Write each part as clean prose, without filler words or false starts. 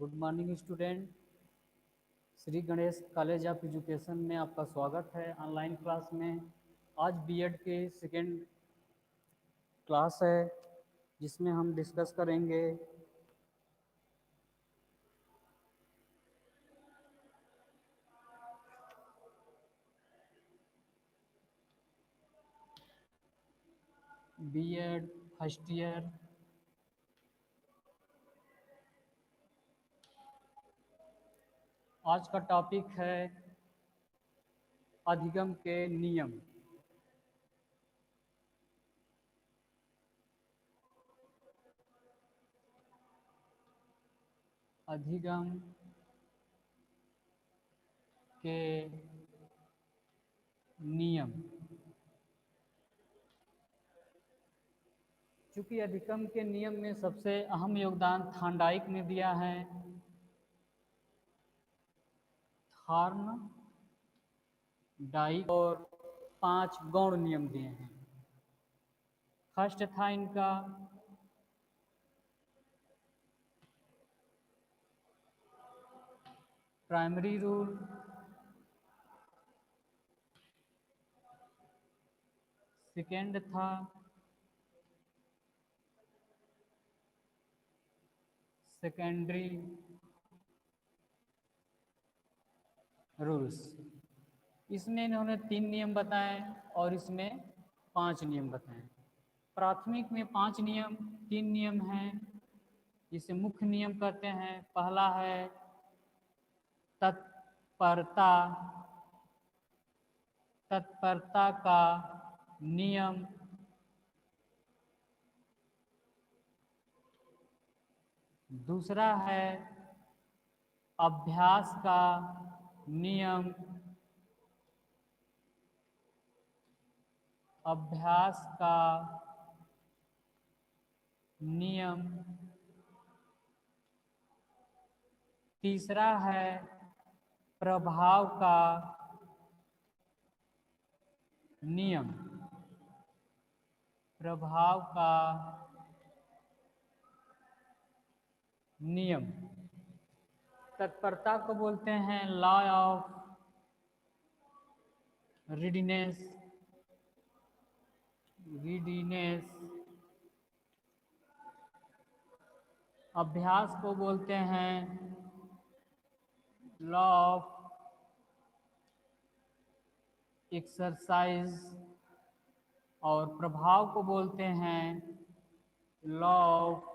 Good morning student. Shri Ganesh college of education में आपका स्वागत है ऑनलाइन क्लास में। आज बीएड के सेकेंड क्लास है जिसमें हम डिस्कस करेंगे बीएड फर्स्ट ईयर आज का टॉपिक है अधिगम के नियम। अधिगम के नियम। चूंकि अधिगम के नियम में सबसे अहम योगदान थांडाइक ने दिया है। थार्नडाइक और 5 गौण नियम दिए हैं। फर्स्ट था इनका प्राइमरी रूल, सेकेंड था सेकेंडरी रूल्स। इसमें इन्होंने 3 नियम बताए और इसमें 5 नियम बताए। प्राथमिक में 5 नियम, 3 नियम हैं जिसे मुख्य नियम कहते हैं। पहला है तत्परता। तत्परता का नियम। दूसरा है अभ्यास का नियम। अभ्यास का नियम। तीसरा है प्रभाव का नियम। प्रभाव का नियम। तत्परता को बोलते हैं लॉ ऑफ रीडीनेस। रीडीनेस। अभ्यास को बोलते हैं लॉ ऑफ एक्सरसाइज और प्रभाव को बोलते हैं लॉ ऑफ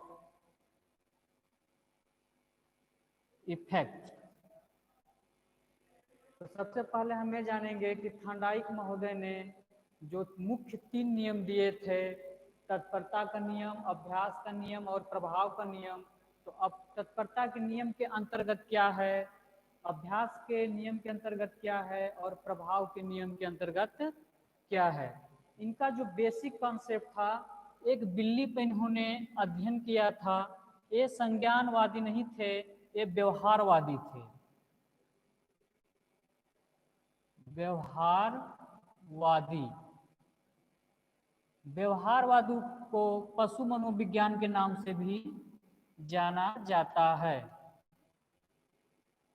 इफेक्ट। तो सबसे पहले हम ये जानेंगे कि थांडाइक महोदय ने जो मुख्य 3 नियम दिए थे, तत्परता का नियम, अभ्यास का नियम और प्रभाव का नियम। तो अब तत्परता के नियम के अंतर्गत क्या है, अभ्यास के नियम के अंतर्गत क्या है और प्रभाव के नियम के अंतर्गत क्या है। इनका जो बेसिक कॉन्सेप्ट था, एक बिल्ली पर इन्होंने अध्ययन किया था। ये संज्ञानवादी नहीं थे, ये व्यवहारवादी थे। व्यवहारवादी। व्यवहारवादी को पशु मनोविज्ञान के नाम से भी जाना जाता है।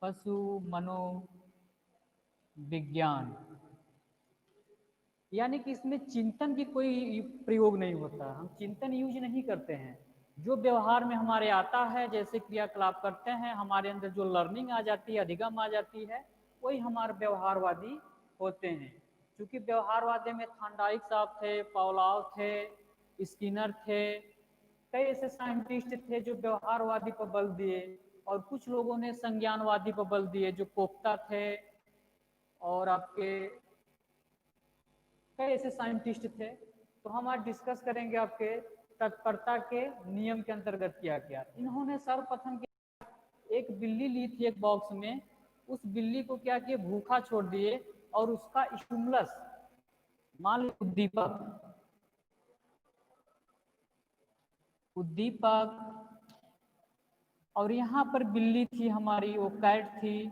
पशु मनोविज्ञान यानी कि इसमें चिंतन की कोई प्रयोग नहीं होता, हम चिंतन यूज नहीं करते हैं। जो व्यवहार में हमारे आता है, जैसे क्रियाकलाप करते हैं, हमारे अंदर जो लर्निंग आ जाती है, अधिगम आ जाती है, वही हमारे व्यवहारवादी होते हैं। क्योंकि व्यवहारवादी में थांडाइक साहब थे, पावलोव थे, स्किनर थे, कई ऐसे साइंटिस्ट थे जो व्यवहारवादी पर बल दिए और कुछ लोगों ने संज्ञानवादी पर बल दिए, जो कोफ्ता थे और आपके कई ऐसे साइंटिस्ट थे। तो हम आज डिस्कस करेंगे आपके तत्परता के नियम के अंतर्गत क्या क्या। इन्होंने सर्वप्रथम एक बिल्ली ली थी एक बॉक्स में, उस बिल्ली को क्या किए, भूखा छोड़ दिए और उसका स्टिमुलस, मान लो उद्दीपक, उद्दीपक, और यहाँ पर बिल्ली थी हमारी, वो कैट थी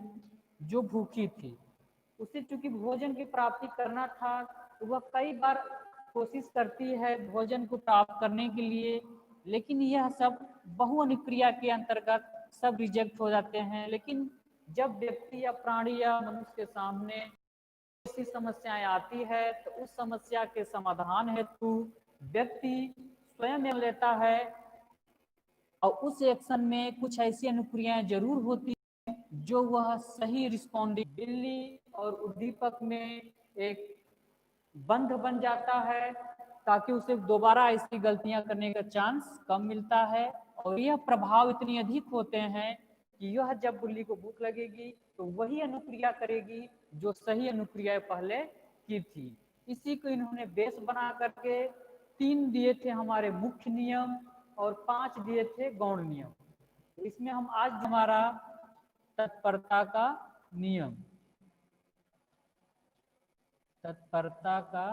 जो भूखी थी। उसे चूंकि भोजन की प्राप्ति करना था, तो वह कई बार कोशिश करती है भोजन को प्राप्त करने के लिए, लेकिन यह सब बहुअनुक्रिया के अंतर्गत सब रिजेक्ट हो जाते हैं। लेकिन जब व्यक्ति या प्राणी या मनुष्य के सामने ऐसी समस्याएं आती है तो उस समस्या के समाधान हेतु व्यक्ति स्वयं लेता है और उस एक्शन में कुछ ऐसी अनुक्रियाएं जरूर होती हैं जो वह सही रिस्पॉन्डिंग बिल्ली और उद्दीपक में एक बंध बन जाता है ताकि उसे दोबारा ऐसी गलतियां करने का चांस कम मिलता है। और यह प्रभाव इतनी अधिक होते हैं कि यह जब बिल्ली को भूख लगेगी तो वही अनुक्रिया करेगी जो सही अनुक्रिया पहले की थी। इसी को इन्होंने बेस बना करके 3 दिए थे हमारे मुख्य नियम और 5 दिए थे गौण नियम। तो इसमें हम आज हमारा तत्परता का नियम, तत्परता का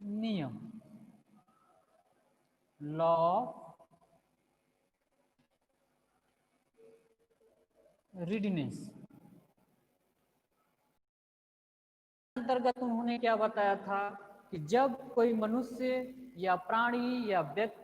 नियम, लॉ ऑफ रीडीनेस अंतर्गत उन्होंने क्या बताया था कि जब कोई मनुष्य या प्राणी या व्यक्ति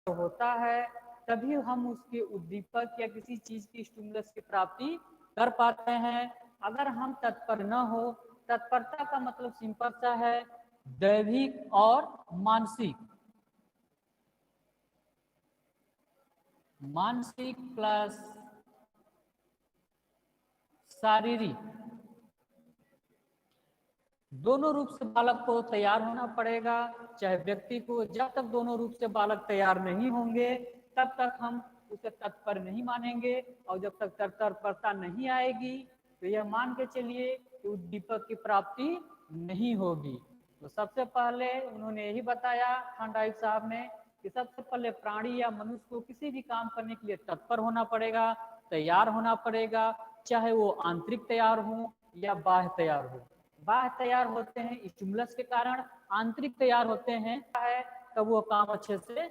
होता है तभी हम उसके उद्दीपक या किसी चीज की स्टिमुलस की प्राप्ति कर पाते हैं। अगर हम तत्पर न हो, तत्परता का मतलब सिंपल सा है दैविक और मानसिक, मानसिक प्लस शारीरिक, दोनों रूप से बालक को तैयार होना पड़ेगा। चाहे व्यक्ति को, जब तक दोनों रूप से बालक तैयार नहीं होंगे तब तक हम उसे तत्पर नहीं मानेंगे। और जब तक तत्परता नहीं आएगी तो यह मान के चलिए कि उद्दीपक की प्राप्ति नहीं होगी। तो सबसे पहले उन्होंने यही बताया थॉर्नडाइक साहब ने कि सबसे पहले प्राणी या मनुष्य को किसी भी काम करने के लिए तत्पर होना पड़ेगा, तैयार होना पड़ेगा, चाहे वो आंतरिक तैयार हो या बाह्य तैयार हो। बाह्य तैयार होते हैं स्टिमुलस के कारण, आंतरिक तैयार होते हैं है तब वो काम अच्छे से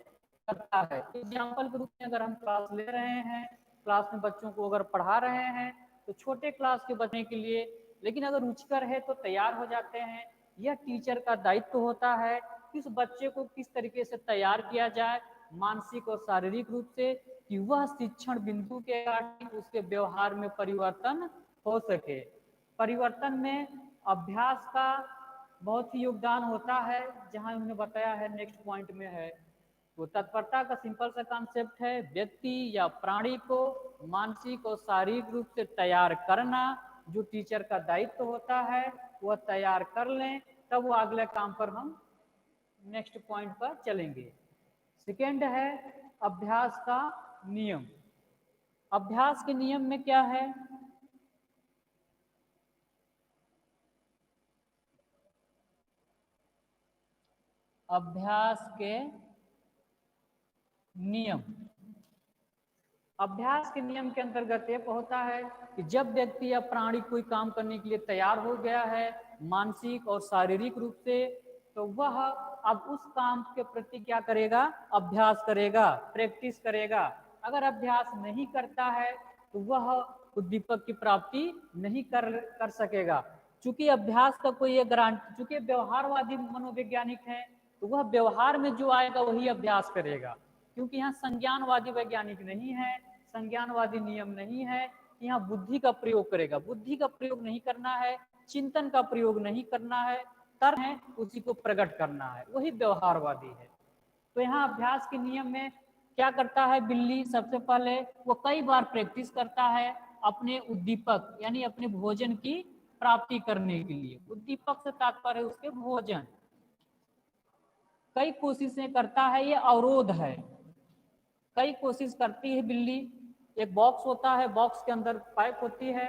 करता है। एग्जाम्पल के रूप में अगर हम क्लास ले रहे हैं, क्लास में बच्चों को अगर पढ़ा रहे हैं तो छोटे क्लास के बच्चे के लिए, लेकिन अगर रुचिकर है तो तैयार हो जाते हैं। यह टीचर का दायित्व होता है कि उस बच्चे को किस तरीके से तैयार किया जाए मानसिक और शारीरिक रूप से कि वह शिक्षण बिंदु के कारण उसके व्यवहार में परिवर्तन हो सके। परिवर्तन में अभ्यास का बहुत ही योगदान होता है, जहां उन्होंने बताया है नेक्स्ट पॉइंट में है। तो तत्परता का सिंपल सा कॉन्सेप्ट है व्यक्ति या प्राणी को मानसिक और शारीरिक रूप से तैयार करना, जो टीचर का दायित्व होता है वह तैयार कर लें, तब वो अगले काम पर हम नेक्स्ट पॉइंट पर चलेंगे। सेकेंड है अभ्यास का नियम। अभ्यास के नियम में क्या है? अभ्यास के नियम, अभ्यास के नियम के अंतर्गत ये होता है कि जब व्यक्ति या प्राणी कोई काम करने के लिए तैयार हो गया है मानसिक और शारीरिक रूप से, तो वह अब उस काम के प्रति क्या करेगा? अभ्यास करेगा, प्रैक्टिस करेगा। अगर अभ्यास नहीं करता है तो वह उद्दीपक की प्राप्ति नहीं कर सकेगा। चूंकि अभ्यास का कोई गारंटी, चूंकि व्यवहारवादी मनोवैज्ञानिक है तो वह व्यवहार में जो आएगा वही अभ्यास करेगा। क्योंकि यहाँ संज्ञानवादी वैज्ञानिक नहीं है, संज्ञानवादी नियम नहीं है, यहाँ बुद्धि का प्रयोग करेगा। बुद्धि का प्रयोग नहीं करना है, चिंतन का प्रयोग नहीं करना है, तर्क है उसी को प्रकट करना है, वही व्यवहारवादी है। तो यहाँ अभ्यास के नियम में क्या करता है बिल्ली? सबसे पहले वो कई बार प्रैक्टिस करता है अपने उद्दीपक यानी अपने भोजन की प्राप्ति करने के लिए। उद्दीपक से तात्पर्य उसके भोजन। कई कोशिशें करता है, ये अवरोध है। कई कोशिश करती है बिल्ली। एक बॉक्स होता है, बॉक्स के अंदर पाइप होती है,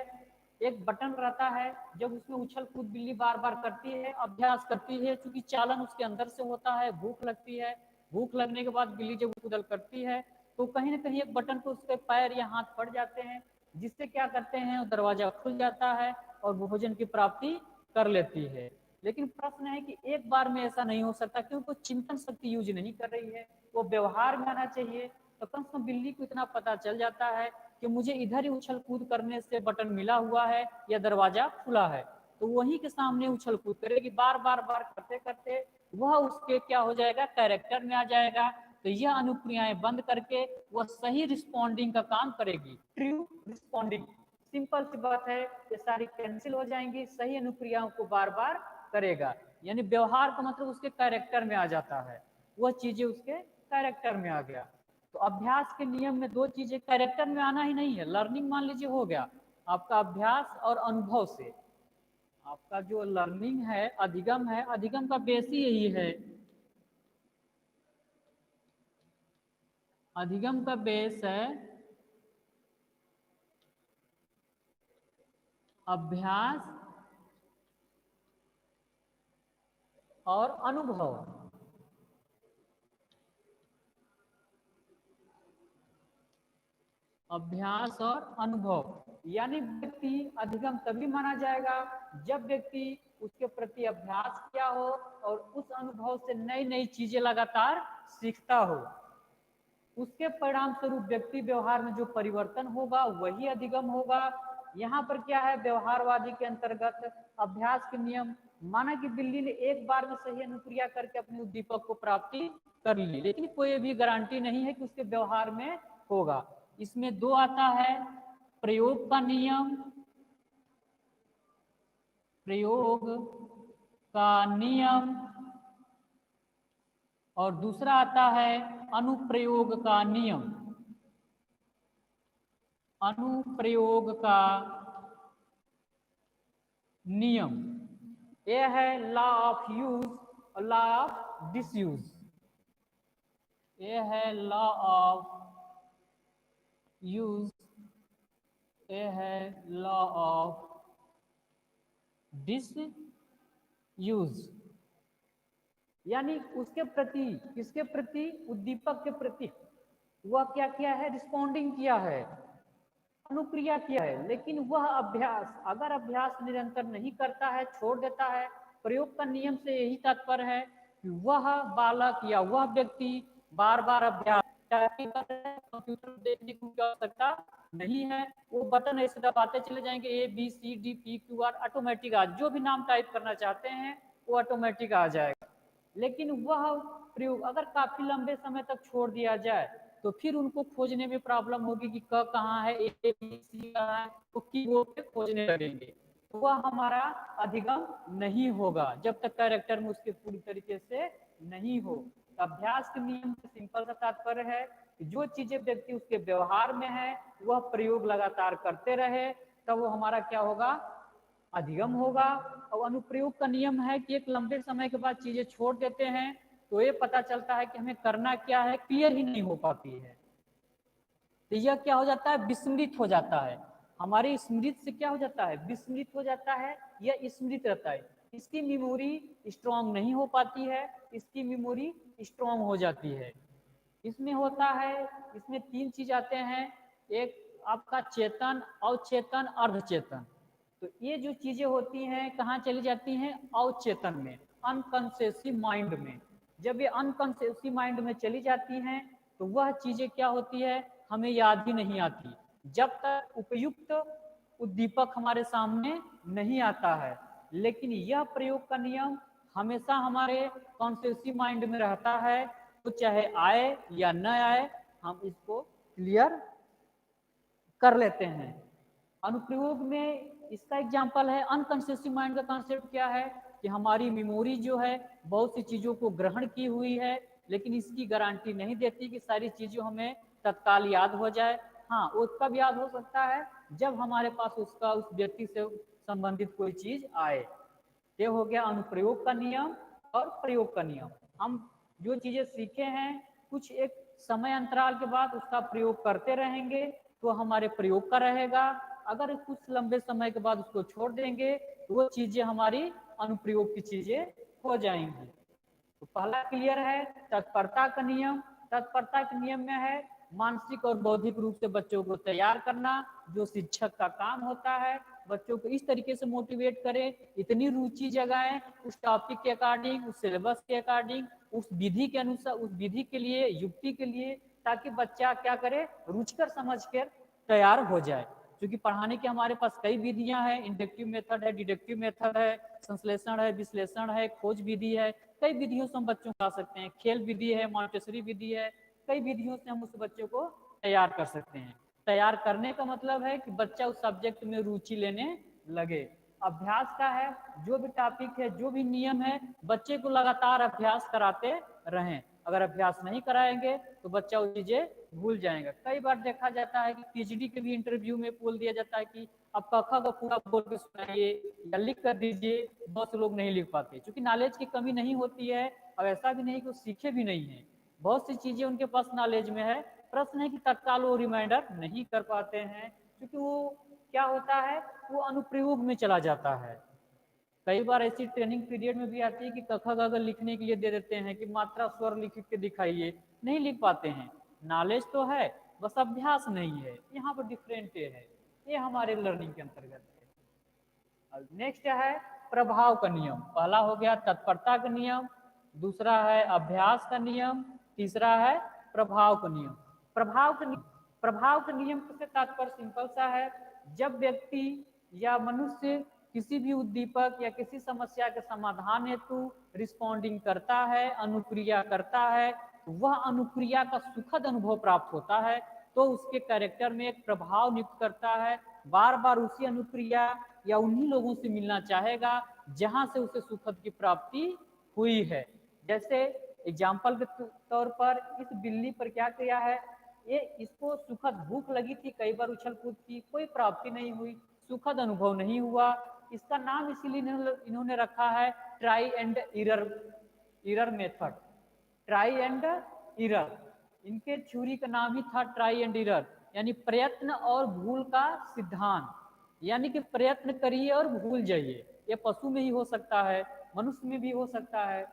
एक बटन रहता है, जब उसमें उछल कूद बिल्ली बार बार करती है, अभ्यास करती है, क्योंकि चालन उसके अंदर से होता है, भूख लगती है, भूख लगने के बाद बिल्ली जब उछल करती है तो कहीं ना कहीं एक बटन को उसके पैर या हाथ पड़ जाते हैं, जिससे क्या करते हैं दरवाजा खुल जाता है और भोजन की प्राप्ति कर लेती है। लेकिन प्रश्न है कि एक बार में ऐसा नहीं हो सकता, क्योंकि वो चिंतन शक्ति यूज नहीं कर रही है, वो व्यवहार में आना चाहिए। तो कम से कम बिल्ली को इतना पता चल जाता है कि मुझे इधर ही उछल कूद करने से बटन मिला हुआ है या दरवाजा खुला है, तो वहीं के सामने उछल कूद करेगी। बार बार करते करते वह उसके क्या हो जाएगा, कैरेक्टर में आ जाएगा। तो यह अनुक्रियाएं बंद करके वह सही रिस्पॉन्डिंग का काम करेगी, ट्रू रिस्पॉन्डिंग। सिंपल सी बात है, ये सारी कैंसिल हो जाएंगी, सही अनुक्रियाओं को बार बार करेगा। यानी व्यवहार का मतलब उसके कैरेक्टर में आ जाता है, वह चीजें उसके कैरेक्टर में आ गया। तो अभ्यास के नियम में दो चीजें कैरेक्टर में आना ही नहीं है। लर्निंग मान लीजिए हो गया आपका अभ्यास और अनुभव से। आपका जो लर्निंग है, अधिगम है, अधिगम का बेस ही यही है। अधिगम का बेस है अभ्यास और अनुभव। अभ्यास और अनुभव यानी व्यक्ति अधिगम तभी माना जाएगा जब व्यक्ति उसके प्रति अभ्यास किया हो और उस अनुभव से नई नई चीजें लगातार सीखता हो। उसके परिणाम स्वरूप व्यक्ति व्यवहार में जो परिवर्तन होगा वही अधिगम होगा। यहाँ पर क्या है, व्यवहारवादी के अंतर्गत अभ्यास के नियम, माना कि बिल्ली ने एक बार में सही अनुक्रिया करके अपने उद्दीपक को प्राप्ति कर ली, लेकिन कोई भी गारंटी नहीं है कि उसके व्यवहार में होगा। इसमें दो आता है, प्रयोग का नियम, प्रयोग का नियम, और दूसरा आता है अनुप्रयोग का नियम। अनुप्रयोग का नियम ये है लॉ ऑफ यूज और लॉ ऑफ डिसयूज। ये है लॉ ऑफ यूज, ये है लॉ ऑफ डिसयूज। यानी उसके प्रति, किसके प्रति, उद्दीपक के प्रति वह क्या किया है, रिस्पॉन्डिंग किया है, अनुक्रिया किया है, लेकिन वह अभ्यास, अगर अभ्यास निरंतर नहीं करता है, छोड़ देता है। प्रयोग का नियम से यही तात्पर्य है कि वह बालक या वह व्यक्ति बार बार अभ्यास, कंप्यूटर देखने की आवश्यकता नहीं है, वो बटन ऐसे दबाते चले जाएंगे, ABCDPQR ऑटोमेटिक आ, जो भी नाम टाइप करना चाहते हैं वो ऑटोमेटिक आ जाएगा। लेकिन वह प्रयोग अगर काफी लंबे समय तक छोड़ दिया जाए तो फिर उनको खोजने में प्रॉब्लम होगी कि क कहाँ है, ABC कहाँ है, तो कीबोर्ड पे खोजने लगेंगे। तो वह हमारा अधिगम नहीं होगा जब तक कैरेक्टर में उसके पूरी तरीके से नहीं हो। अभ्यास के नियम से सिंपल सा तात्पर्य है कि जो चीजें व्यक्ति उसके व्यवहार में है वह प्रयोग लगातार करते रहे, तब वो हमारा क्या होगा, अधिगम होगा। और अनुप्रयोग का नियम है कि एक लंबे समय के बाद चीजें छोड़ देते हैं तो ये पता चलता है कि हमें करना क्या है, क्लियर ही नहीं हो पाती है। तो यह क्या हो जाता है, विस्मृत हो जाता है। हमारी स्मृति से क्या हो जाता है, विस्मृत हो जाता है, यह स्मृत रहता है। इसकी मेमोरी स्ट्रांग नहीं हो पाती है, इसकी मेमोरी स्ट्रांग हो जाती है। इसमें होता है, इसमें तीन चीज आते हैं, एक आपका चेतन, अवचेतन, अर्धचेतन। तो ये जो चीजें होती हैं कहाँ चली जाती हैं, अवचेतन में, अनकॉन्शियस माइंड में। जब ये अनकॉन्शियस माइंड में चली जाती हैं तो वह चीजें क्या होती है, हमें याद ही नहीं आती जब तक उपयुक्त उद्दीपक हमारे सामने नहीं आता है। लेकिन यह प्रयोग का नियम हमेशा हमारे कॉन्शियस माइंड में रहता है, तो चाहे आए या न आए हम इसको क्लियर कर लेते हैं। अनुप्रयोग में इसका एग्जाम्पल है, अनकॉन्शियस माइंड का कॉन्सेप्ट क्या है कि हमारी मेमोरी जो है बहुत सी चीजों को ग्रहण की हुई है, लेकिन इसकी गारंटी नहीं देती कि सारी चीजों हमें तत्काल याद हो जाए। हाँ, वो कब याद हो सकता है, जब हमारे पास उसका, उस व्यक्ति से संबंधित कोई चीज आए। ये हो गया अनुप्रयोग का नियम और प्रयोग का नियम। हम जो चीजें सीखे हैं कुछ एक समय अंतराल के बाद उसका प्रयोग करते रहेंगे तो हमारे प्रयोग का रहेगा। अगर कुछ लंबे समय के बाद उसको छोड़ देंगे तो वो चीजें हमारी अनुप्रयोग की चीजें हो जाएंगी। तो पहला क्लियर है, तत्परता का नियम। तत्परता के नियम में है मानसिक और बौद्धिक रूप से बच्चों को तैयार करना, जो शिक्षक का काम होता है। बच्चों को इस तरीके से मोटिवेट करें, इतनी रुचि जगाएं उस टॉपिक के अकॉर्डिंग, उस सिलेबस के अकॉर्डिंग, उस विधि के अनुसार, उस विधि के लिए, युक्ति के लिए, ताकि बच्चा क्या करे, रुचिकर समझ कर तैयार हो जाए। क्योंकि पढ़ाने के हमारे पास कई विधियां हैं, इंडक्टिव मेथड है, डिडक्टिव मेथड है, संश्लेषण है, विश्लेषण है, खोज विधि है। कई विधियों से हम बच्चों को ला सकते हैं, खेल विधि है, मॉन्टेसरी विधि है, कई विधियों से हम उस बच्चों को तैयार कर सकते हैं। तैयार करने का मतलब है कि बच्चा उस सब्जेक्ट में रुचि लेने लगे। अभ्यास का है, जो भी टॉपिक है, जो भी नियम है, बच्चे को लगातार अभ्यास कराते रहें। अगर अभ्यास नहीं कराएंगे तो बच्चा वो चीजें भूल जाएगा। कई बार देखा जाता है कि पीएचडी के भी इंटरव्यू में बोल दिया जाता है कि आप क ख का पूरा बोल के सुनाइए या लिख कर दीजिए। बहुत से लोग नहीं लिख पाते, क्योंकि नॉलेज की कमी नहीं होती है, और ऐसा भी नहीं कि वो सीखे भी नहीं है। बहुत सी चीजें उनके पास नॉलेज में है, प्रश्न है कि तत्काल वो रिमाइंडर नहीं कर पाते हैं, क्योंकि वो क्या होता है, वो अनुप्रयोग में चला जाता है। कई बार ऐसी ट्रेनिंग पीरियड में भी आती है कि क ख ग घ लिखने के लिए दे देते हैं कि मात्रा स्वर लिख के दिखाइए, नहीं लिख पाते हैं। नॉलेज तो है, बस अभ्यास नहीं है। यहाँ पर डिफरेंट है, ये हमारे लर्निंग के अंतर्गत है। नेक्स्ट है प्रभाव का नियम। पहला हो गया तत्परता का नियम, दूसरा है अभ्यास का नियम, तीसरा है प्रभाव का नियम। प्रभाव का नियम से तात्पर्य सिंपल सा है, जब व्यक्ति या मनुष्य किसी भी उद्दीपक या किसी समस्या के समाधान हेतु रिस्पॉन्डिंग करता है, अनुक्रिया करता है, वह अनुक्रिया का सुखद अनुभव प्राप्त होता है, तो उसके कैरेक्टर में एक प्रभाव नियुक्त करता है। बार बार उसी अनुक्रिया या उन्हीं लोगों से मिलना चाहेगा जहां से उसे सुखद की प्राप्ति हुई है। जैसे एग्जाम्पल के तौर पर इस बिल्ली पर क्या किया है, ये इसको सुखद भूख लगी थी, कई बार उछल कूद की, कोई प्राप्ति नहीं हुई, सुखद अनुभव नहीं हुआ। इसका नाम इसीलिए इन्होंने रखा है try and error method. Try and error, इनके थ्योरी का नाम ही था ट्राई एंड इरर, यानी प्रयत्न और भूल का सिद्धांत। यानी कि प्रयत्न करिए और भूल जाइए। ये पशु में ही हो सकता है, मनुष्य में भी हो सकता है।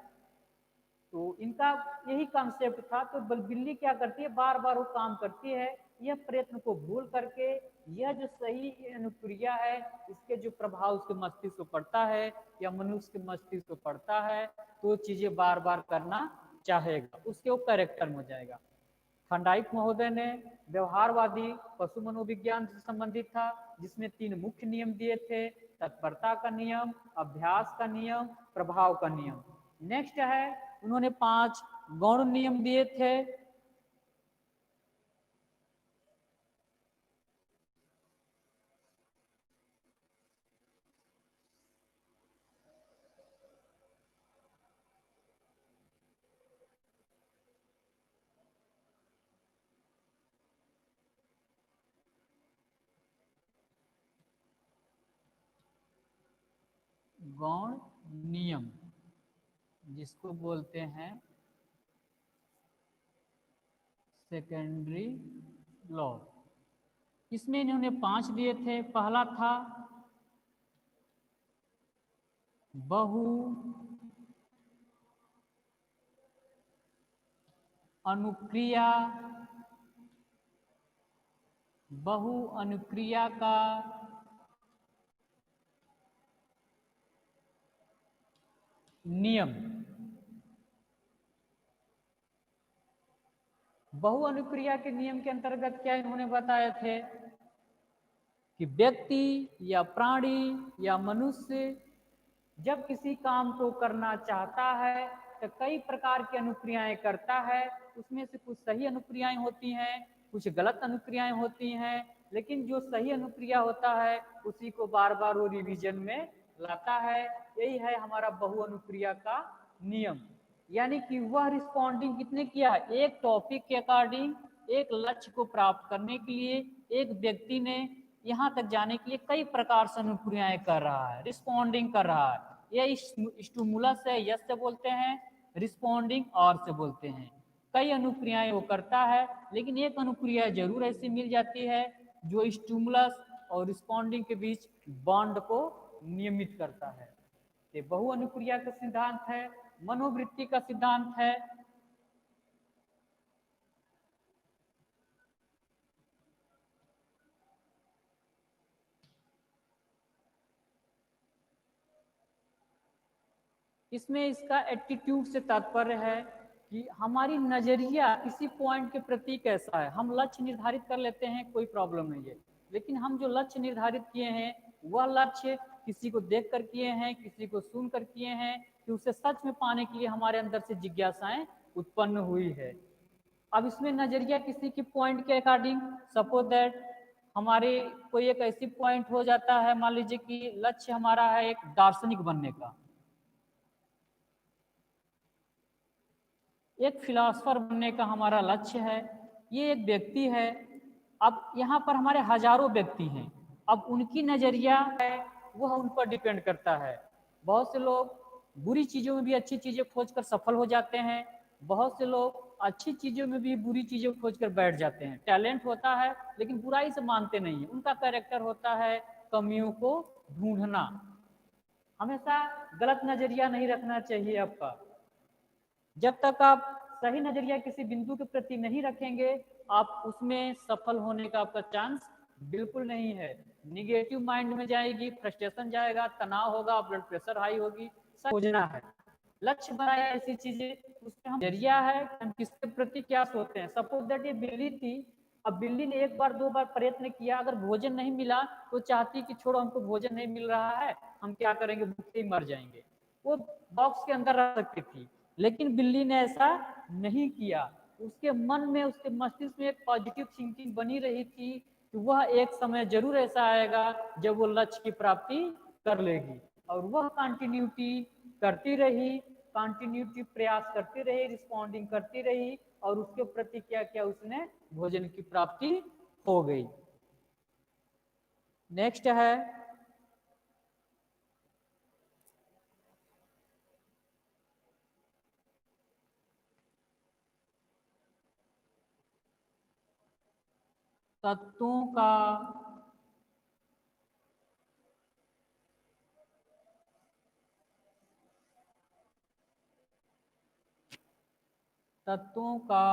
तो इनका यही कॉन्सेप्ट था। तो बिल्ली क्या करती है, बार बार वो काम करती है, यह प्रयत्न को भूल करके यह जो सही अनुक्रिया है, इसके जो प्रभाव उसके मस्तिष्क पर पड़ता है या मनुष्य के मस्तिष्क पर पड़ता है, तो चीजें बार बार करना चाहेगा, उसके वो कैरेक्टर में हो जाएगा। थॉर्नडाइक महोदय ने व्यवहारवादी पशु मनोविज्ञान से संबंधित था, जिसमें 3 मुख्य नियम दिए थे, तत्परता का नियम, अभ्यास का नियम, प्रभाव का नियम। नेक्स्ट है, उन्होंने 5 गौण नियम दिए थे। गौण नियम जिसको बोलते हैं सेकेंडरी लॉ, इसमें इन्होंने 5 दिए थे। पहला था बहु अनुक्रिया, बहु अनुक्रिया का नियम। बहु अनुक्रिया के नियम के अंतर्गत क्या इन्होंने बताए थे कि व्यक्ति या प्राणी या मनुष्य जब किसी काम को करना चाहता है तो कई प्रकार की अनुक्रियाएं करता है। उसमें से कुछ सही अनुक्रियाएं होती हैं, कुछ गलत अनुक्रियाएं होती हैं, लेकिन जो सही अनुक्रिया होता है उसी को बार बार वो रिवीजन में लाता है। यही है हमारा बहु अनुक्रिया का नियम। यानी कि वह रिस्पॉन्डिंग कितने किया है, एक टॉपिक के अकॉर्डिंग, एक लक्ष्य को प्राप्त करने के लिए एक व्यक्ति ने यहाँ तक जाने के लिए कई प्रकार से अनुक्रियाएं कर रहा है, रिस्पॉन्डिंग कर रहा है। ये स्टिमुलस है, यस से बोलते हैं, रिस्पॉन्डिंग और से बोलते हैं। कई अनुक्रियाएं वो करता है, लेकिन एक अनुक्रिया जरूर ऐसी मिल जाती है जो स्टिमुलस और रिस्पॉन्डिंग के बीच बॉन्ड को नियमित करता है। ये बहु अनुक्रिया का सिद्धांत है, मनोवृत्ति का सिद्धांत है। इसमें इसका एटीट्यूड से तात्पर्य है कि हमारी नजरिया किसी पॉइंट के प्रति कैसा है। हम लक्ष्य निर्धारित कर लेते हैं, कोई प्रॉब्लम नहीं है, लेकिन हम जो लक्ष्य निर्धारित किए हैं वह लक्ष्य किसी को देख कर किए हैं, किसी को सुन कर किए हैं, कि उसे सच में पाने के लिए हमारे अंदर से जिज्ञासाएं उत्पन्न हुई है। अब इसमें नजरिया किसी की पॉइंट के अकॉर्डिंग, सपोज दैट हमारे कोई एक ऐसी पॉइंट हो जाता है, मान लीजिए कि लक्ष्य हमारा है एक दार्शनिक बनने का, एक फिलोसफर बनने का हमारा लक्ष्य है। ये एक व्यक्ति है, अब यहाँ पर हमारे हजारों व्यक्ति हैं, अब उनकी नजरिया है वह उन पर डिपेंड करता है। बहुत से लोग बुरी चीजों में भी अच्छी चीजें खोजकर सफल हो जाते हैं, बहुत से लोग अच्छी चीजों में भी बुरी चीजें खोज कर बैठ जाते हैं। टैलेंट होता है लेकिन बुराई से मानते नहीं है, उनका कैरेक्टर होता है कमियों को ढूंढना। हमेशा गलत नजरिया नहीं रखना चाहिए आपका। जब तक आप सही नजरिया किसी बिंदु के प्रति नहीं रखेंगे, आप उसमें सफल होने का आपका चांस बिल्कुल नहीं है। निगेटिव माइंड में जाएगी, फ्रस्ट्रेशन जाएगा, तनाव होगा, ब्लड प्रेशर हाई होगी। खोजना है, लक्ष्य बनाया ऐसी चीजें, उसमें हम जरिया है हम किसके प्रति क्या सोचते हैं। सपोज दैट ये बिल्ली थी, अब बिल्ली ने एक बार दो बार प्रयत्न किया, अगर भोजन नहीं मिला तो चाहती कि छोड़ो हमको भोजन नहीं मिल रहा है, हम क्या करेंगे, भूखे ही मर जाएंगे। वो बॉक्स के अंदर रह सकती थी, लेकिन बिल्ली ने ऐसा नहीं किया। उसके मन में, उसके मस्तिष्क में एक पॉजिटिव थिंकिंग बनी रही थी कि वह एक समय जरूर ऐसा आएगा जब वो लक्ष्य की प्राप्ति कर लेगी, और वह कंटिन्यूटी करती रही, कंटिन्यूटी प्रयास करती रही, रिस्पॉन्डिंग करती रही, और उसके प्रति क्या क्या उसने भोजन की प्राप्ति हो गई। नेक्स्ट है तत्वों का तत्वों का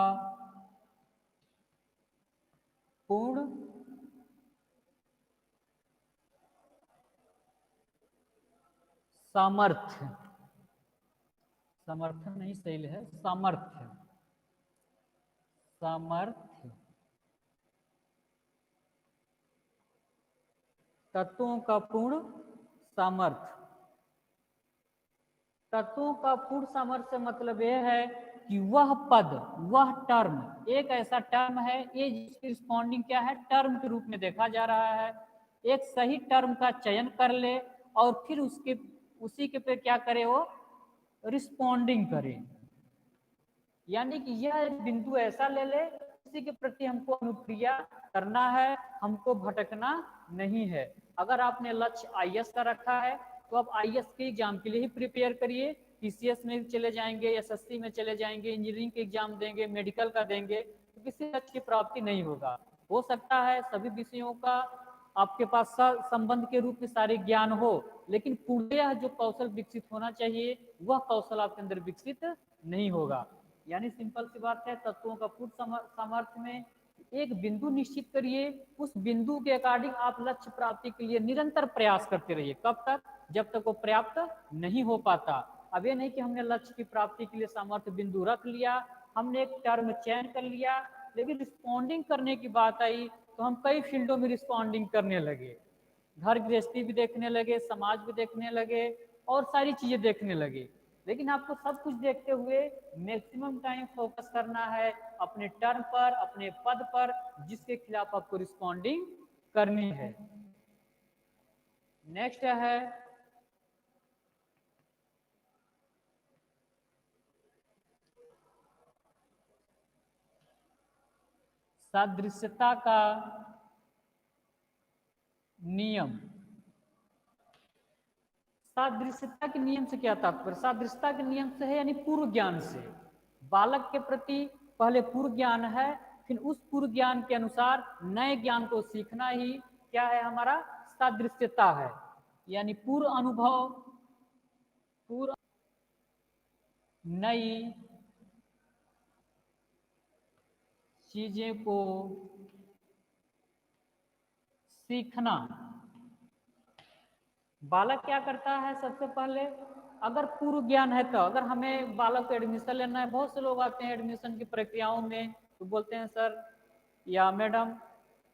पूर्ण सामर्थ्य, समर्थन नहीं सही है, सामर्थ्य, सामर्थ्य, तत्वों का पूर्ण सामर्थ्य। तत्वों का पूर्ण सामर्थ्य मतलब यह है कि वह पद, वह टर्म, एक ऐसा टर्म है, ये जिसकी रिस्पॉन्डिंग क्या है, टर्म के रूप में देखा जा रहा है। एक सही टर्म का चयन कर ले और फिर उसके उसी के पे क्या करे, वो रिस्पॉन्डिंग करे। यानी कि यह एक बिंदु ऐसा ले ले, उसी के प्रति हमको अनुक्रिया करना है, हमको भटकना नहीं है। अगर आपने लक्ष्य आईएएस का रखा है तो आप आईएएस के एग्जाम के लिए ही प्रिपेयर करिए। पीसीएस में चले जाएंगे, एसएससी में चले जाएंगे, इंजीनियरिंग के एग्जाम देंगे, मेडिकल का देंगे, तो किसी लक्ष्य की प्राप्ति नहीं होगा। हो सकता है सभी विषयों का आपके पास संबंध के रूप में सारे ज्ञान हो, लेकिन पूर्णतः जो कौशल विकसित होना चाहिए वह कौशल आपके अंदर विकसित नहीं होगा। यानी सिंपल सी बात है, तत्वों का पूर्ण सामर्थ्य में एक बिंदु निश्चित करिए, उस बिंदु के अकॉर्डिंग आप लक्ष्य प्राप्ति के लिए निरंतर प्रयास करते रहिए। कब तक, जब तक वो पर्याप्त नहीं हो पाता। अब ये नहीं कि हमने लक्ष्य की प्राप्ति के लिए सामर्थ्य बिंदु रख लिया, हमने एक टर्म चयन कर लिया, लेकिन रिस्पॉन्डिंग करने की बात आई तो हम कई फील्डों में रिस्पॉन्डिंग करने लगे, घर गृहस्थी भी देखने लगे, समाज भी देखने लगे, और सारी चीजें देखने लगे। लेकिन आपको सब कुछ देखते हुए मैक्सिमम टाइम फोकस करना है अपने टर्म पर, अपने पद पर, जिसके खिलाफ आपको रिस्पॉन्डिंग करनी है। नेक्स्ट है सादृश्यता का नियम। सादृश्यता के नियम से क्या तात्पर्य, सादृश्यता के नियम से है यानी पूर्व ज्ञान से। बालक के प्रति पहले पूर्व ज्ञान है, फिर उस पूर्व ज्ञान के अनुसार नए ज्ञान को सीखना ही क्या है, हमारा सादृश्यता है। यानी पूर्व अनुभव, पूर्व नई चीजें को सीखना। बालक क्या करता है, सबसे पहले अगर पूर्व ज्ञान है तो, अगर हमें बालक को एडमिशन लेना है, बहुत से लोग आते हैं एडमिशन की प्रक्रियाओं में तो बोलते हैं सर या मैडम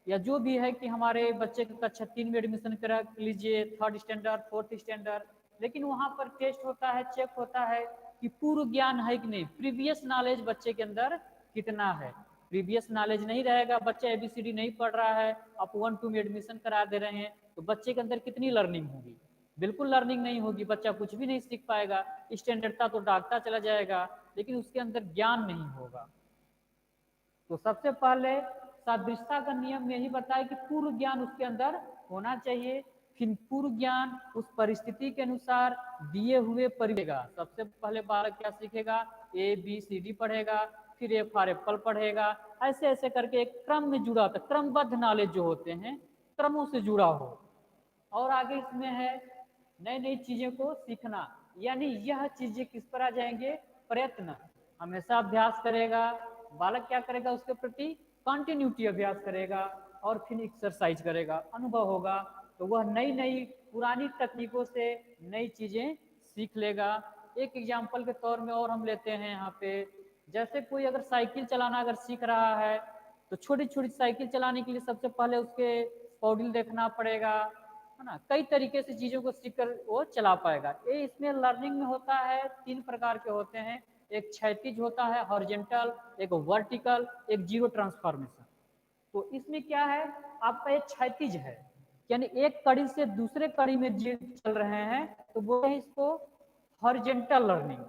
या जो भी है कि हमारे बच्चे का कक्षा 3 में एडमिशन करा लीजिए, 3rd स्टैंडर्ड 4th स्टैंडर्ड, लेकिन वहाँ पर टेस्ट होता है, चेक होता है कि पूर्व ज्ञान है कि नहीं, प्रीवियस नॉलेज बच्चे के अंदर कितना है। प्रीवियस नॉलेज नहीं रहेगा, बच्चा ABCD नहीं पढ़ रहा है, आप 1 2 में एडमिशन करा दे रहे हैं, तो बच्चे के अंदर कितनी लर्निंग होगी? बिल्कुल लर्निंग नहीं होगी, बच्चा कुछ भी नहीं सीख पाएगा। स्टैंडर्डता तो डालता चला जाएगा, लेकिन उसके अंदर ज्ञान नहीं होगा। तो सबसे पहले सादृश्यता का नियम यही बताए कि पूर्व ज्ञान उसके अंदर होना चाहिए। फिर पूर्व ज्ञान उस परिस्थिति के अनुसार दिए हुए परिवेगा। सबसे पहले बालक क्या सीखेगा? ABCD पढ़ेगा, फिर F फॉर एप्पल पढ़ेगा, ऐसे ऐसे करके एक क्रम में जुड़ा होता है। क्रमबद्ध नॉलेज जो होते हैं, क्रमों से जुड़ा हो। और आगे इसमें है नई नई चीजें को सीखना, यानी यह चीजें किस पर आ जाएंगे? प्रयत्न। हमेशा अभ्यास करेगा बालक, क्या करेगा? उसके प्रति कंटिन्यूटी अभ्यास करेगा और फिर एक्सरसाइज करेगा, अनुभव होगा, तो वह नई नई पुरानी तकनीकों से नई चीजें सीख लेगा। एक एग्जाम्पल के तौर में और हम लेते हैं यहाँ पे, जैसे कोई अगर साइकिल चलाना अगर सीख रहा है, तो छोटी छोटी साइकिल चलाने के लिए सबसे पहले उसके पॉडिल देखना पड़ेगा, है ना। कई तरीके से चीजों को सीखकर वो चला पाएगा। ये इसमें लर्निंग में होता है, 3 प्रकार के होते हैं। एक क्षैतिज होता है, हॉरिजॉन्टल, एक वर्टिकल, एक जीरो ट्रांसफॉर्मेशन। तो इसमें क्या है? आपका एक क्षैतिज है, यानी एक कड़ी से दूसरे कड़ी में चल रहे हैं, तो वो है इसको हॉरिजॉन्टल लर्निंग।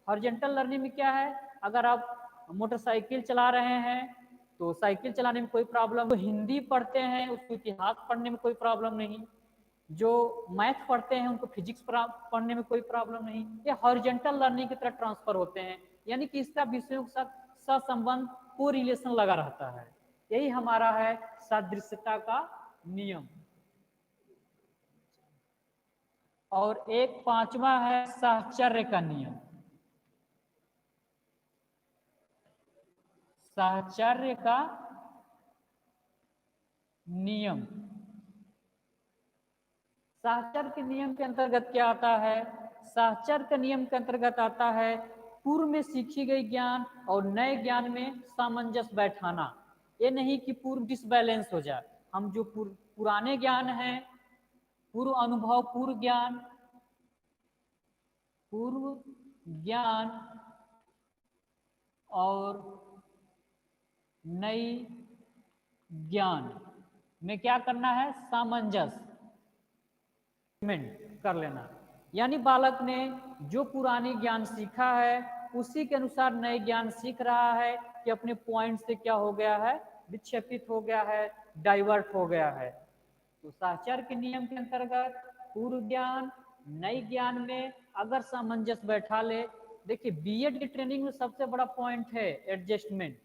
हॉरिजॉन्टल लर्निंग में क्या है? अगर आप मोटरसाइकिल चला रहे हैं, तो साइकिल चलाने में कोई प्रॉब्लम, तो हिंदी पढ़ते हैं उसको इतिहास पढ़ने में कोई प्रॉब्लम नहीं, जो मैथ पढ़ते हैं उनको फिजिक्स पढ़ने में कोई प्रॉब्लम नहीं। ये हॉरिजॉन्टल लर्निंग की तरह ट्रांसफर होते हैं, यानी कि इसका विषयों के साथ सहसंबंध, को रिलेशन लगा रहता है। यही हमारा है सादृश्यता का नियम। और एक 5वां है साहचर्य का नियम। साहचर्य का नियम, साहचर्य के नियम के अंतर्गत क्या आता है? साहचर्य के नियम के अंतर्गत आता है पूर्व में सीखी गई ज्ञान और नए ज्ञान में सामंजस्य बैठाना। ये नहीं कि पूर्व डिसबैलेंस हो जाए। हम जो पुराने ज्ञान हैं, पूर्व अनुभव, पूर्व ज्ञान और नई ज्ञान में क्या करना है? सामंजस्य कर लेना। यानी बालक ने जो पुरानी ज्ञान सीखा है, उसी के अनुसार नए ज्ञान सीख रहा है कि अपने पॉइंट से क्या हो गया है? विक्षेपित हो गया है, डाइवर्ट हो गया है। तो साहचर्य के नियम के अंतर्गत पूर्व ज्ञान नई ज्ञान में अगर सामंजस्य बैठा ले, देखिए बीएड की ट्रेनिंग में सबसे बड़ा पॉइंट है एडजस्टमेंट।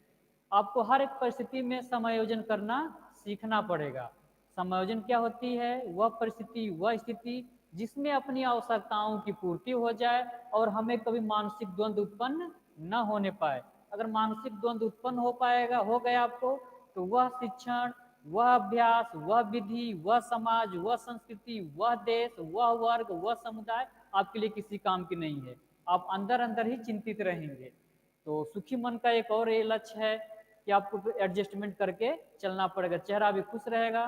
आपको हर एक परिस्थिति में समायोजन करना सीखना पड़ेगा। समायोजन क्या होती है? वह परिस्थिति, वह स्थिति जिसमें अपनी आवश्यकताओं की पूर्ति हो जाए और हमें कभी मानसिक द्वंद्व उत्पन्न न होने पाए। अगर मानसिक द्वंद्व उत्पन्न हो पाएगा, हो गया आपको, तो वह शिक्षण, वह अभ्यास, वह विधि, वह समाज, वह संस्कृति, वह देश, वह वर्ग, वह समुदाय आपके लिए किसी काम की नहीं है। आप अंदर अंदर ही चिंतित रहेंगे। तो सुखी मन का एक और ये लक्ष्य है कि आपको एडजस्टमेंट करके चलना पड़ेगा, चेहरा भी खुश रहेगा।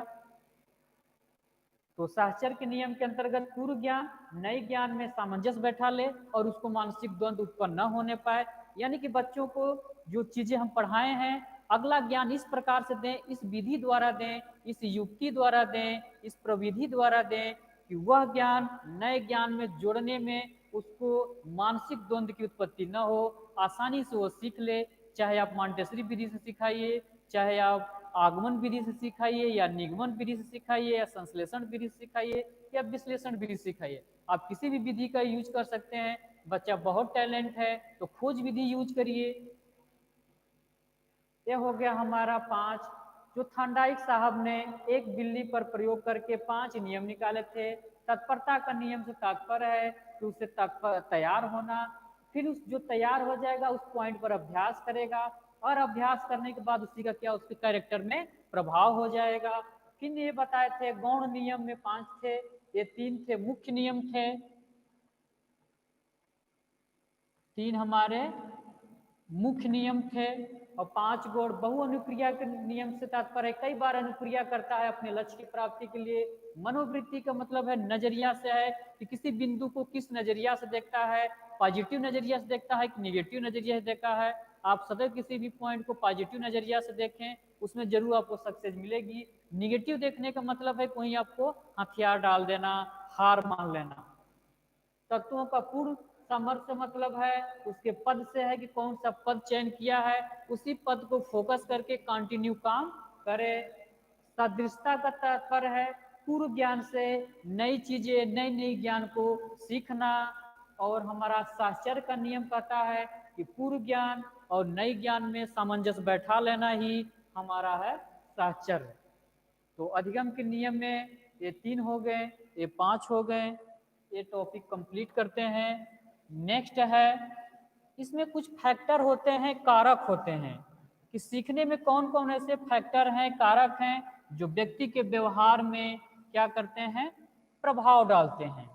तो साहचर्य के नियम के अंतर्गत पूर्व ज्ञान नए ज्ञान में सामंजस्य बैठा ले और उसको मानसिक द्वंद्व उत्पन्न न होने पाए। यानी कि बच्चों को जो चीजें हम पढ़ाए हैं, अगला ज्ञान इस प्रकार से दें, इस विधि द्वारा दें, इस युक्ति द्वारा दें, इस प्रविधि द्वारा दें कि वह ज्ञान नए ज्ञान में जोड़ने में उसको मानसिक द्वंद्व की उत्पत्ति न हो, आसानी से वो सीख ले। चाहे आप मॉन्टेसरी विधि से सिखाइए, चाहे आप आगमन विधि से सिखाइए, या निगमन विधि से सिखाइए, या संश्लेषण विधि से सिखाइए, या विश्लेषण विधि से सिखाइए, आप किसी भी विधि का यूज कर सकते हैं। बच्चा बहुत टैलेंट है तो खोज विधि यूज करिए। यह हो गया हमारा 5, जो थॉर्नडाइक साहब ने एक बिल्ली पर प्रयोग करके 5 नियम निकाले थे। तत्परता का नियम से तात्पर्य है कि उससे तैयार होना, फिर उस जो तैयार हो जाएगा उस पॉइंट पर अभ्यास करेगा, और अभ्यास करने के बाद उसी का क्या, उसके कैरेक्टर में प्रभाव हो जाएगा। फिर ये बताए थे गौण नियम में 5 थे, ये 3 थे मुख्य नियम थे, 3 हमारे मुख्य नियम थे, और 5 गुण बहु अनुक्रिया के नियम से तात्पर्य कई बार अनुक्रिया करता है अपने लक्ष्य की प्राप्ति के लिए। मनोवृत्ति का मतलब है नजरिया से है कि किसी बिंदु को किस नजरिया से देखता है, पॉजिटिव नजरिया से देखता है कि निगेटिव नजरिया से देखता है। आप सदैव किसी भी पॉइंट को पॉजिटिव नजरिया से देखें, उसमें जरूर आपको सक्सेस मिलेगी। निगेटिव देखने का मतलब है कहीं आपको हथियार डाल देना, हार मान लेना। तत्वों का पूर्ण सामर्थ्य मतलब है उसके पद से है कि कौन सा पद चयन किया है, उसी पद को फोकस करके कंटिन्यू काम करे। सदृशता का तात्पर्य है पूर्व ज्ञान से नई चीजें, नई नई ज्ञान को सीखना। और हमारा साहचर्य का नियम कहता है कि पूर्व ज्ञान और नई ज्ञान में सामंजस्य बैठा लेना ही हमारा है साहचर्य। तो अधिगम के नियम में ये 3 हो गए, ये 5 हो गए। ये टॉपिक कंप्लीट करते हैं। नेक्स्ट है, इसमें कुछ फैक्टर होते हैं, कारक होते हैं कि सीखने में कौन कौन ऐसे फैक्टर हैं, कारक हैं जो व्यक्ति के व्यवहार में क्या करते हैं, प्रभाव डालते हैं।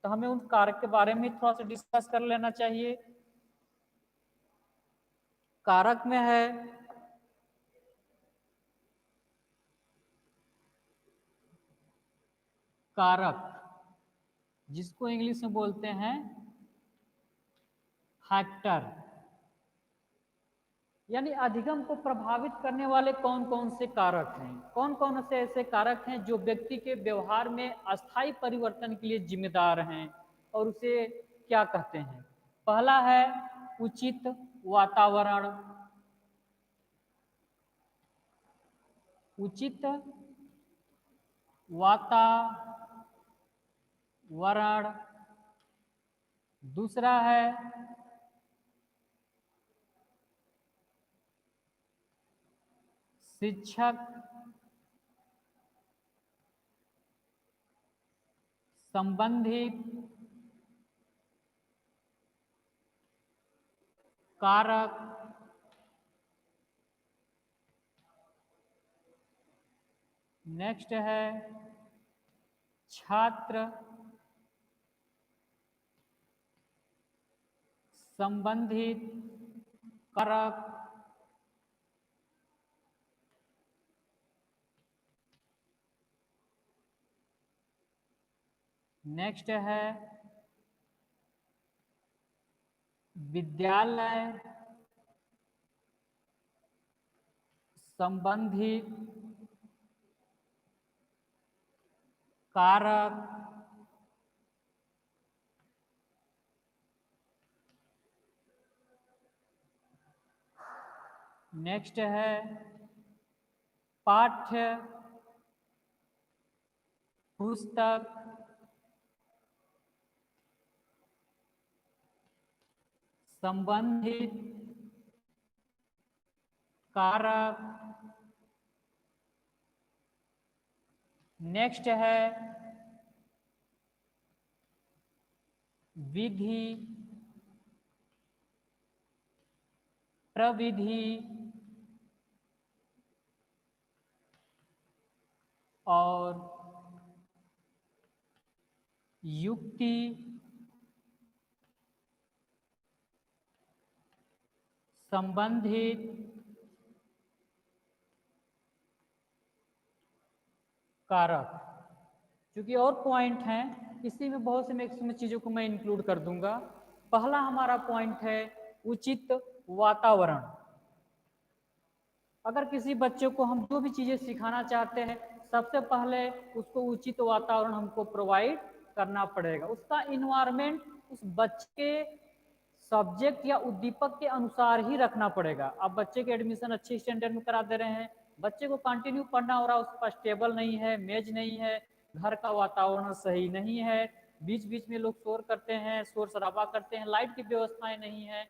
तो हमें उन कारक के बारे में थोड़ा सा डिस्कस कर लेना चाहिए। कारक में है कारक, जिसको इंग्लिश में बोलते हैं फैक्टर, यानी अधिगम को प्रभावित करने वाले कौन कौन से कारक हैं, कौन कौन से ऐसे कारक हैं जो व्यक्ति के व्यवहार में अस्थायी परिवर्तन के लिए जिम्मेदार हैं और उसे क्या कहते हैं। पहला है उचित वातावरण। उचित वातावरण। दूसरा है शिक्षक संबंधित कारक। नेक्स्ट है छात्र संबंधित कारक। नेक्स्ट है विद्यालय संबंधित कारक। नेक्स्ट है पाठ्य पुस्तक संबंधित कारक। नेक्स्ट है विधि प्रविधि और युक्ति संबंधित कारक। क्योंकि और पॉइंट हैं, इसी में बहुत से मैक्सिमम चीज़ों को मैं इंक्लूड कर दूंगा। पहला हमारा पॉइंट है उचित वातावरण। अगर किसी बच्चे को हम जो भी चीज़ें सिखाना चाहते हैं, सबसे पहले उसको उचित वातावरण हमको प्रोवाइड करना पड़ेगा। उसका इन्वायरमेंट उस बच्चे के सब्जेक्ट या उद्दीपक के अनुसार ही रखना पड़ेगा। आप बच्चे के एडमिशन अच्छे स्टैंडर्ड में करा दे रहे हैं, बच्चे को कंटिन्यू पढ़ना हो रहा है, उसके पास टेबल नहीं है, मेज नहीं है, घर का वातावरण सही नहीं है, बीच बीच में लोग शोर करते हैं, शोर शराबा करते हैं, लाइट की व्यवस्थाएं नहीं है,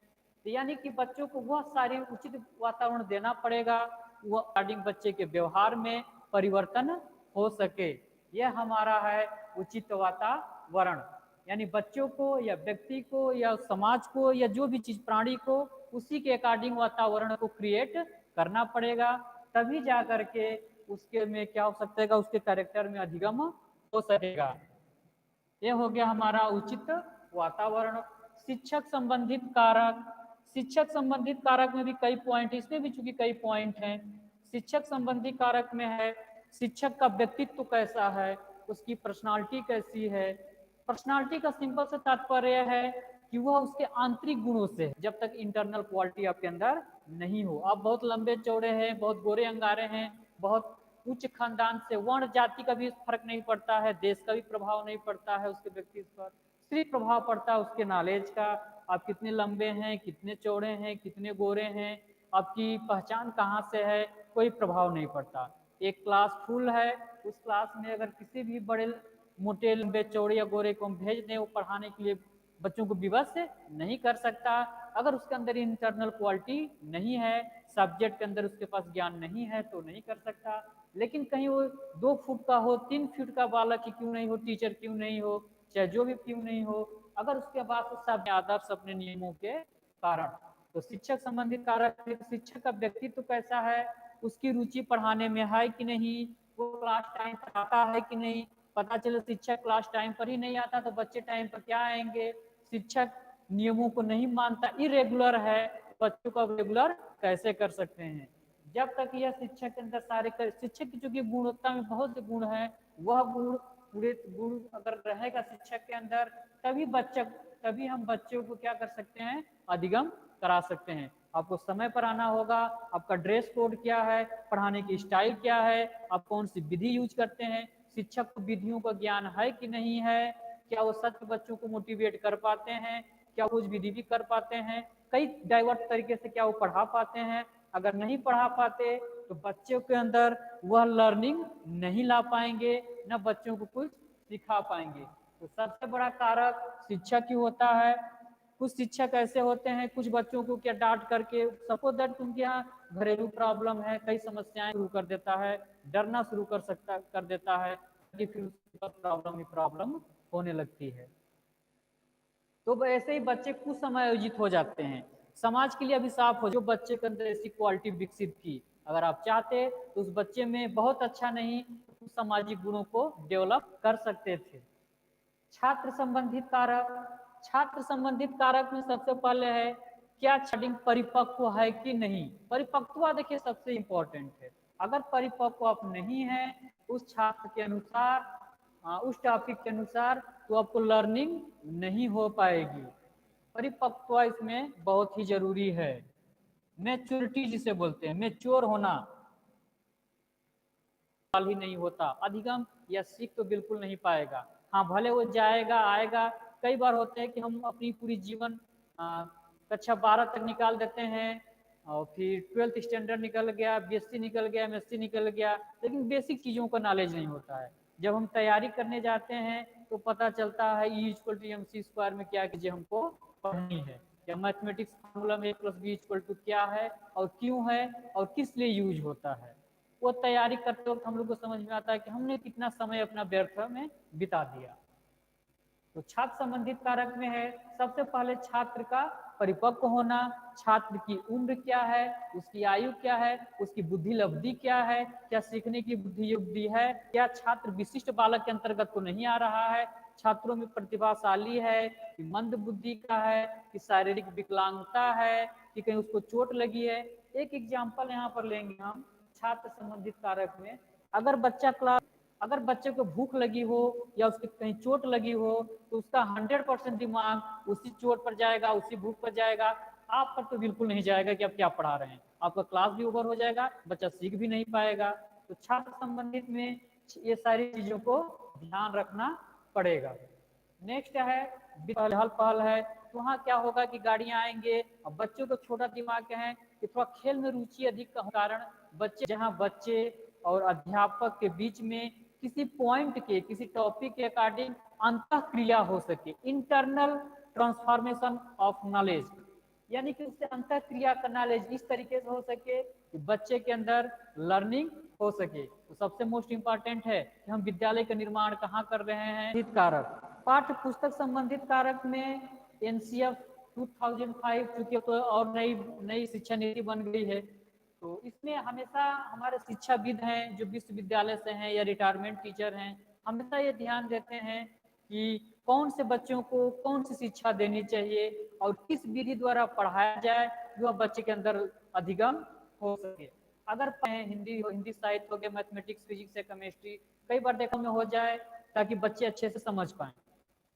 तो यानी कि बच्चों को वह सारी उचित वातावरण देना पड़ेगा, वह अकॉर्डिंग बच्चे के व्यवहार में परिवर्तन हो सके। यह हमारा है उचित वातावरण। यानी बच्चों को या व्यक्ति को या समाज को या जो भी चीज प्राणी को उसी के अकॉर्डिंग वातावरण को क्रिएट करना पड़ेगा, तभी जा करके उसके में क्या हो सकता है, उसके कैरेक्टर में अधिगम हो सकेगा। ये हो गया हमारा उचित वातावरण। शिक्षक संबंधित कारक। शिक्षक संबंधित कारक में भी कई पॉइंट, इसमें भी चूंकि कई पॉइंट हैं। शिक्षक संबंधी कारक में है शिक्षक का व्यक्तित्व कैसा है, उसकी पर्सनालिटी कैसी है। पर्सनालिटी का सिंपल से तात्पर्य है कि वह उसके आंतरिक गुणों से है, जब तक इंटरनल क्वालिटी आपके अंदर नहीं हो। आप बहुत लंबे चौड़े हैं, बहुत गोरे अंगारे हैं, बहुत उच्च खानदान से, वर्ण जाति का भी फर्क नहीं पड़ता है, देश का भी प्रभाव नहीं पड़ता है उसके व्यक्तित्व पर, सिर्फ प्रभाव पड़ता है उसके नॉलेज का। आप कितने लंबे हैं, कितने चौड़े हैं, कितने गोरे हैं, आपकी पहचान कहाँ से है, कोई प्रभाव नहीं पड़ता। एक क्लास फुल है, उस क्लास में अगर किसी भी बड़े मोटे लंबे चौड़े या गोरे को हम भेज दें वो पढ़ाने के लिए, बच्चों को विवश नहीं कर सकता। अगर उसके अंदर इंटरनल क्वालिटी नहीं है, सब्जेक्ट के अंदर उसके पास ज्ञान नहीं है तो नहीं कर सकता। लेकिन कहीं वो 2 फुट का हो, 3 फीट का बालक ही क्यों नहीं हो, टीचर क्यों नहीं हो, चाहे जो भी क्यों नहीं हो, अगर उसके पास सब आदर्श अपने नियमों के कारण, तो शिक्षक संबंधित कारक, शिक्षक का व्यक्तित्व कैसा है, उसकी रुचि पढ़ाने में है कि नहीं, वो क्लास टाइम पर आता है कि नहीं। पता चले शिक्षक क्लास टाइम पर ही नहीं आता तो बच्चे टाइम पर क्या आएंगे। शिक्षक नियमों को नहीं मानता, इरेगुलर है, बच्चों को रेगुलर कैसे कर सकते हैं। जब तक यह शिक्षक के अंदर सारे शिक्षक की चूंकि गुणवत्ता में बहुत से गुण हैं, वह गुण पूरे गुण अगर रहेगा शिक्षक के अंदर, तभी हम बच्चों को क्या कर सकते हैं, अधिगम करा सकते हैं। आपको समय पर आना होगा, आपका ड्रेस कोड क्या है, पढ़ाने की स्टाइल क्या है, आप कौन सी विधि यूज करते हैं, शिक्षक को विधियों का ज्ञान है कि नहीं है, क्या वो सच बच्चों को मोटिवेट कर पाते हैं, क्या वो विधि भी कर पाते हैं, कई डाइवर्ट तरीके से क्या वो पढ़ा पाते हैं। अगर नहीं पढ़ा पाते तो बच्चों के अंदर वह लर्निंग नहीं ला पाएंगे, न बच्चों को कुछ सिखा पाएंगे। तो सबसे बड़ा कारक शिक्षक ही होता है। कुछ शिक्षक ऐसे होते हैं, कुछ बच्चों को क्या डांट करके, सपोज दैट उनके यहाँ घरेलू प्रॉब्लम है, कई समस्याएं शुरू कर देता है, डरना शुरू कर देता है, कि फिर प्रॉब्लम ही प्रॉब्लम होने लगती है। तो ऐसे ही बच्चे कुछ समायोजित हो जाते हैं, समाज के लिए अभिशाप हो। जो बच्चे के अंदर ऐसी क्वालिटी विकसित की, अगर आप चाहते तो उस बच्चे में बहुत अच्छा नहीं, उस सामाजिक गुणों को डेवलप कर सकते थे। छात्र संबंधित कारक, छात्र संबंधित कारक में सबसे पहले है क्या छात्र परिपक्व है कि नहीं। परिपक्वता देखिए सबसे इंपॉर्टेंट है। अगर परिपक्व आप नहीं है उस छात्र के अनुसार, उस टॉपिक के अनुसार, तो आपको लर्निंग नहीं हो पाएगी। परिपक्वता इसमें बहुत ही जरूरी है। मैच्योरिटी जिसे बोलते हैं, मैच्योर होना ही नहीं होता, अधिगम या सीख तो बिल्कुल नहीं पाएगा। हाँ भले वो जाएगा आएगा, कई बार होते हैं कि हम अपनी पूरी जीवन कक्षा 12 तक निकाल देते हैं और फिर 12th स्टैंडर्ड निकल गया, बीएससी निकल गया, एमएससी निकल गया, लेकिन बेसिक चीजों का नॉलेज नहीं होता है। जब हम तैयारी करने जाते हैं तो पता चलता है E=mc² में क्या चीजें हमको पढ़नी है, या मैथमेटिक्स फॉर्मूला में a+b= क्या है और क्यों है और किस लिए यूज होता है। वो तैयारी करते वक्त हम लोग को समझ में आता है कि हमने कितना समय अपना व्यर्थ में बिता दिया। तो छात्र संबंधित कारक में है सबसे पहले छात्र का परिपक्व होना, छात्र की उम्र क्या है, उसकी आयु क्या है, उसकी बुद्धि लब्धि क्या है, क्या सीखने की बुद्धि है, क्या छात्र विशिष्ट बालक के अंतर्गत तो नहीं आ रहा है, छात्रों में प्रतिभाशाली है कि मंद बुद्धि का है, कि शारीरिक विकलांगता है, कि कहीं उसको चोट लगी है। एक एग्जाम्पल यहाँ पर लेंगे हम छात्र संबंधित कारक में। अगर बच्चे को भूख लगी हो या उसके कहीं चोट लगी हो तो उसका 100% दिमाग उसी चोट पर जाएगा, उसी भूख पर जाएगा। आप पर तो बिल्कुल नहीं जाएगा कि आप क्या पढ़ा रहे हैं, आपका क्लास भी ओवर हो जाएगा, बच्चा सीख भी नहीं पाएगा। तो छात्र संबंधित में ये सारी चीजों को ध्यान रखना पड़ेगा। नेक्स्ट है हल पहल है, तो वहाँ क्या होगा कि गाड़ियां आएंगे और बच्चों को छोटा दिमाग है कि थोड़ा खेल में रुचि अधिक का कारण जहाँ बच्चे और अध्यापक के बीच में किसी पॉइंट के, किसी टॉपिक के अकॉर्डिंग अंतः क्रिया हो सके, इंटरनल ट्रांसफॉर्मेशन ऑफ नॉलेज, यानी कि उससे अंतः क्रिया का नॉलेज इस तरीके से हो सके कि बच्चे के अंदर लर्निंग हो सके। तो सबसे मोस्ट इंपॉर्टेंट है कि हम विद्यालय का निर्माण कहाँ कर रहे हैं। कारक पाठ्य पुस्तक संबंधित कारक में NCF 2005 चूंकि तो और नई शिक्षा नीति बन गई है, तो इसमें हमेशा हमारे शिक्षाविद हैं जो विश्वविद्यालय से हैं या रिटायरमेंट टीचर हैं, हमेशा ये ध्यान देते हैं कि कौन से बच्चों को कौन सी शिक्षा देनी चाहिए और किस विधि द्वारा पढ़ाया जाए जो वह बच्चे के अंदर अधिगम हो सके। अगर हिंदी साहित्य हो गया, मैथमेटिक्स, फिजिक्स या केमिस्ट्री कई बार देखने में हो जाए ताकि बच्चे अच्छे से समझ पाए।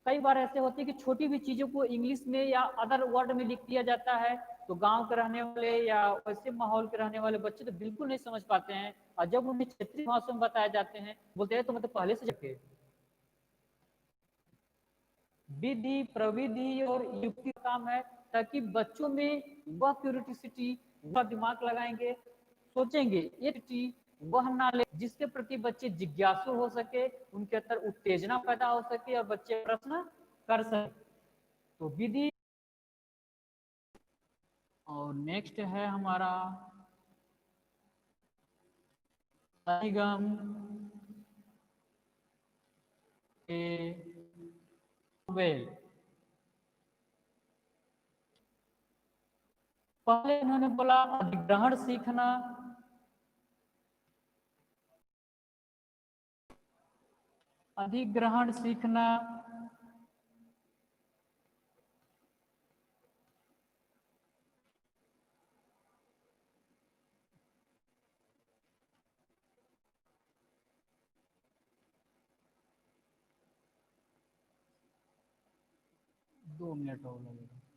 कई बार ऐसे होते हैं कि छोटी भी चीजों को इंग्लिश में या अदर वर्ड में लिख दिया जाता है, तो गांव के रहने वाले या वैसे माहौल के रहने वाले बच्चे तो बिल्कुल नहीं समझ पाते हैं, और जब उन्हें क्षेत्रीय भाषा में बताए जाते हैं बोलते हैं तो मतलब पहले से जाके विधि, प्रविधि और युक्ति का काम है, ताकि बच्चों में वह क्यूरियोसिटी, वह दिमाग लगाएंगे, सोचेंगे, ये वह ना ले जिसके प्रति बच्चे जिज्ञासु हो सके, उनके अंदर उत्तेजना पैदा हो सके और बच्चे प्रश्न कर सके। तो विधि। और नेक्स्ट है हमारा अधिगम के वेल। पहले इन्होंने बोला अधिग्रहण सीखना, अधिग्रहण सीखना, दो मिनट हो लगेगा।